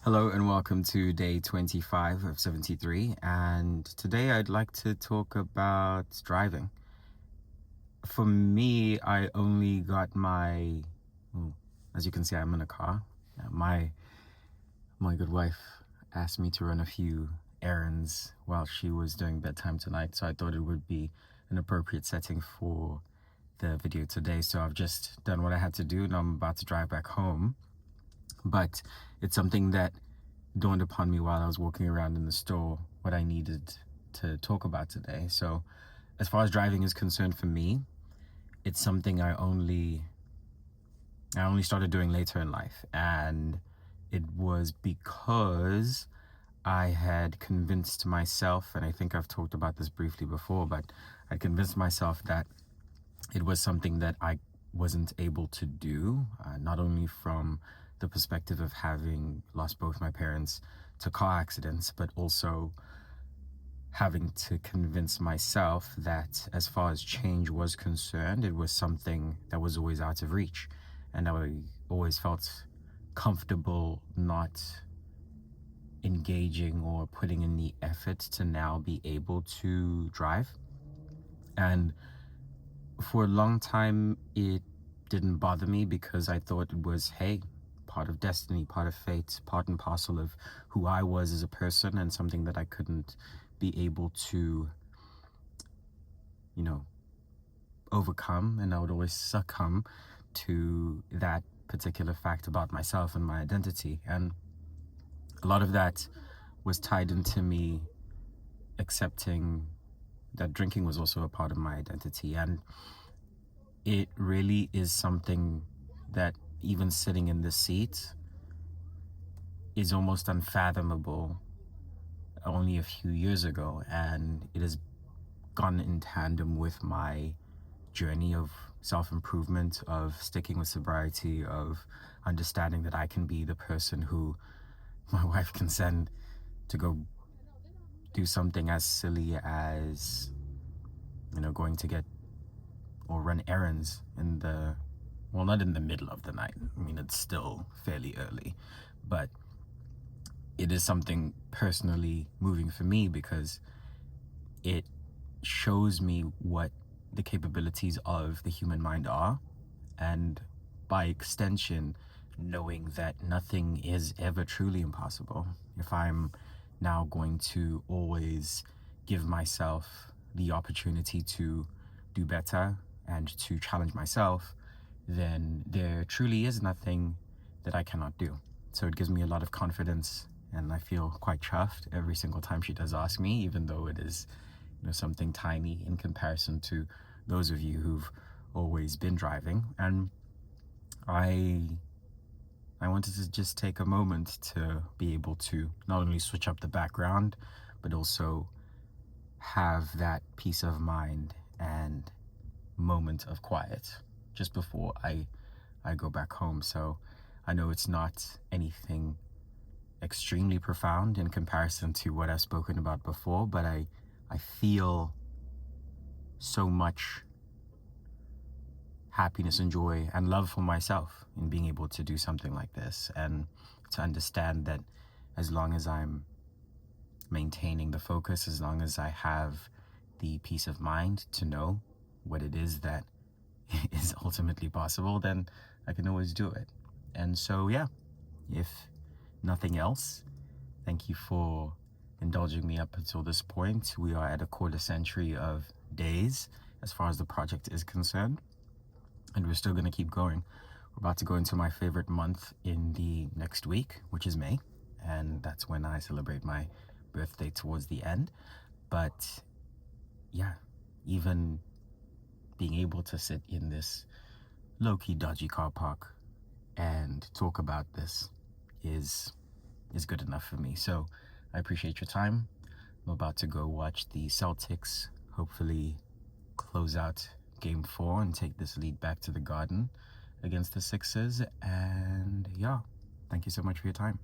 Hello and welcome to day 25 of 73, and today I'd like to talk about driving. For me, I only got well, as you can see, I'm in a car. My good wife asked me to run a few errands while she was doing bedtime tonight, so I thought it would be an appropriate setting for the video today. So I've just done what I had to do and I'm about to drive back home, but it's something that dawned upon me while I was walking around in the store what I needed to talk about today. So as far as driving is concerned, for me, it's something I only started doing later in life, and it was because I had convinced myself, and I think I've talked about this briefly before, but I convinced myself that it was something that I wasn't able to do, not only from the perspective of having lost both my parents to car accidents, but also having to convince myself that as far as change was concerned, it was something that was always out of reach. And I always felt comfortable not engaging or putting in the effort to now be able to drive. And for a long time, it didn't bother me because I thought it was, hey, part of destiny, part of fate, part and parcel of who I was as a person, and something that I couldn't be able to, overcome. And I would always succumb to that particular fact about myself and my identity. And a lot of that was tied into me accepting that drinking was also a part of my identity. And it really is something that, even sitting in the seat, is almost unfathomable only a few years ago, and it has gone in tandem with my journey of self-improvement, of sticking with sobriety, of understanding that I can be the person who my wife can send to go do something as silly as, going to get or run errands not in the middle of the night. I mean, it's still fairly early, but it is something personally moving for me because it shows me what the capabilities of the human mind are, and by extension, knowing that nothing is ever truly impossible. If I'm now going to always give myself the opportunity to do better and to challenge myself, then there truly is nothing that I cannot do. So it gives me a lot of confidence, and I feel quite chuffed every single time she does ask me, even though it is, something tiny in comparison to those of you who've always been driving. And I wanted to just take a moment to be able to not only switch up the background, but also have that peace of mind and moment of quiet just before I go back home. So I know it's not anything extremely profound in comparison to what I've spoken about before, but I feel so much happiness and joy and love for myself in being able to do something like this, and to understand that as long as I'm maintaining the focus, as long as I have the peace of mind to know what it is that is ultimately possible, then I can always do it. And so, yeah, if nothing else, thank you for indulging me up until this point. We are at a quarter century of days as far as the project is concerned, and we're still going to keep going. We're about to go into my favorite month in the next week, which is May, and that's when I celebrate my birthday towards the end. But yeah, even being able to sit in this low-key dodgy car park and talk about this is good enough for me. So I appreciate your time. I'm about to go watch the Celtics hopefully close out Game 4 and take this lead back to the Garden against the Sixers. And yeah, thank you so much for your time.